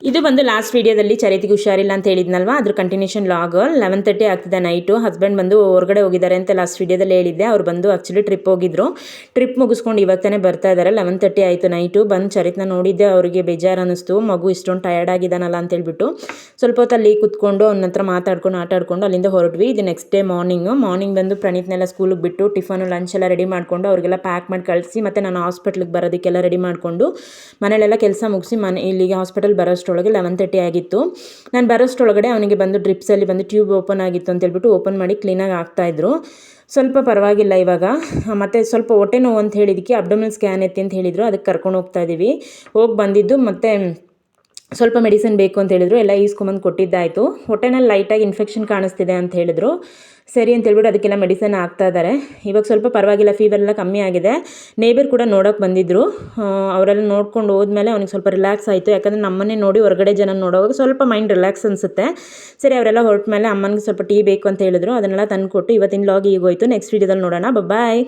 ಇದು ಬಂದು ಲಾಸ್ಟ್ ವೀಡಿಯೋದಲ್ಲಿ ಚರಿತಿಗೆ ಹುಷಾರಿಲ್ಲ ಅಂತ ಹೇಳಿದ್ನಲ್ವಾ, ಅದ್ರ ಕಂಟಿನ್ಯೂಷನ್ ಲಾಗ್. 11:30 ಆಗ್ತಿದೆ ನೈಟು. ಹಸ್ಬೆಂಡ್ ಬಂದು ಹೊರಗಡೆ ಹೋಗಿದ್ದಾರೆ ಅಂತ ಲಾಸ್ಟ್ ವೀಡಿಯೋದಲ್ಲಿ ಹೇಳಿದ್ದೆ. ಅವ್ರು ಬಂದು ಆ್ಯಕ್ಚುಲಿ ಟ್ರಿಪ್ ಹೋಗಿದ್ರು. ಟ್ರಿಪ್ ಮುಗಿಸ್ಕೊಂಡು ಇವಾಗ ಬರ್ತಾ ಇದ್ದಾರೆ. 11:30 ಆಯಿತು ನೈಟು. ಬಂದು ಚರಿತ್ನ ನೋಡಿದ್ದೆ, ಅವರಿಗೆ ಬೇಜಾರು ಅನ್ನಿಸ್ತು. ಮಗು ಇಷ್ಟೊಂದು ಟಯರ್ಡ್ ಆಗಿದ್ದಾನಲ್ಲ ಅಂತೇಳ್ಬಿಟ್ಟು ಸ್ವಲ್ಪ ಹೊತ್ತಲ್ಲಿ ಕೂತ್ಕೊಂಡು ಅವನ ಹತ್ರ ಮಾತಾಡ್ಕೊಂಡು ಆಟ ಆಡ್ಕೊಂಡು ಅಲ್ಲಿಂದ ಹೊರಟ್ವಿ. ಇದು ನೆಕ್ಸ್ಟ್ ಡೇ ಮಾರ್ನಿಂಗ್ ಬಂದು ಪ್ರಣೀತ್ನೆಲ್ಲ ಸ್ಕೂಲಿಗೆ ಬಿಟ್ಟು ಟಿಫನು ಲಂಚ್ ಎಲ್ಲ ರೆಡಿ ಮಾಡಿಕೊಂಡು ಅವ್ರಿಗೆಲ್ಲ ಪ್ಯಾಕ್ ಮಾಡಿ ಕಳಿಸಿ, ಮತ್ತು ನಾನು ಹಾಸ್ಪಿಟ್ಲಿಗೆ ಬರೋದಕ್ಕೆಲ್ಲ ರೆಡಿ ಮಾಡಿಕೊಂಡು ಮನೇಲೆಲ್ಲ ಕೆಲಸ ಮುಗಿಸಿ ಇಲ್ಲಿಗೆ ಹಾಸ್ಪಿಟಲ್ ಬರೋಷ್ಟೊಳಗೆ 11:30 ಆಗಿತ್ತು. ನಾನು ಬರೋಷ್ಟೊಳಗಡೆ ಅವನಿಗೆ ಬಂದು ಡ್ರಿಪ್ಸಲ್ಲಿ ಬಂದು ಟ್ಯೂಬ್ ಓಪನ್ ಆಗಿತ್ತು ಅಂತೇಳ್ಬಿಟ್ಟು ಓಪನ್ ಮಾಡಿ ಕ್ಲೀನಾಗಿ ಆಗ್ತಾಯಿದ್ರು. ಸ್ವಲ್ಪ ಪರವಾಗಿಲ್ಲ ಇವಾಗ. ಮತ್ತು ಸ್ವಲ್ಪ ಹೊಟ್ಟೆ ನೋವು ಅಂತ ಹೇಳಿದಕ್ಕೆ ಅಬ್ಡೋಮಿನಲ್ ಸ್ಕ್ಯಾನ್ ಎತ್ತಿ ಅಂತ ಹೇಳಿದರು. ಅದಕ್ಕೆ ಕರ್ಕೊಂಡು ಹೋಗ್ತಾ ಇದ್ದೀವಿ. ಹೋಗಿ ಬಂದಿದ್ದು ಮತ್ತು ಸ್ವಲ್ಪ ಮೆಡಿಸಿನ್ ಬೇಕು ಅಂತ ಹೇಳಿದ್ರು. ಎಲ್ಲ ಈಸ್ಕೊಂಬಂದು ಕೊಟ್ಟಿದ್ದಾಯಿತು. ಹೊಟ್ಟೆನಲ್ಲಿ ಲೈಟಾಗಿ ಇನ್ಫೆಕ್ಷನ್ ಕಾಣಿಸ್ತಿದೆ ಅಂತ ಹೇಳಿದ್ರು. ಸರಿ ಅಂತ ಹೇಳ್ಬಿಟ್ಟು ಅದಕ್ಕೆಲ್ಲ ಮೆಡಿಸಿನ್ ಹಾಕ್ತಾ ಇದ್ದಾರೆ. ಇವಾಗ ಸ್ವಲ್ಪ ಪರವಾಗಿಲ್ಲ, ಫೀವರೆಲ್ಲ ಕಮ್ಮಿ ಆಗಿದೆ. ನೇಬರ್ ಕೂಡ ನೋಡೋಕೆ ಬಂದಿದ್ದರು. ಅವರೆಲ್ಲ ನೋಡ್ಕೊಂಡು ಹೋದ್ಮೇಲೆ ಅವ್ನಿಗೆ ಸ್ವಲ್ಪ ರಿಲ್ಯಾಕ್ಸ್ ಆಯಿತು. ಯಾಕಂದರೆ ನಮ್ಮನ್ನೇ ನೋಡಿ ಹೊರಗಡೆ ಜನ ನೋಡೋವಾಗ ಸ್ವಲ್ಪ ಮೈಂಡ್ ರಿಲ್ಯಾಕ್ಸ್ ಅನಿಸುತ್ತೆ. ಸರಿ, ಅವರೆಲ್ಲ ಹೊರಟ ಮೇಲೆ ಅಮ್ಮನಿಗೆ ಸ್ವಲ್ಪ ಟೀ ಬೇಕು ಅಂತ ಹೇಳಿದ್ರು. ಅದನ್ನೆಲ್ಲ ತಂದುಕೊಟ್ಟು ಇವತ್ತಿನ ಲಾಗ್ ಈಗ ಹೋಯಿತು. ನೆಕ್ಸ್ಟ್ ವೀಡಿಯೋದಲ್ಲಿ ನೋಡೋಣ. ಬಾಯ್.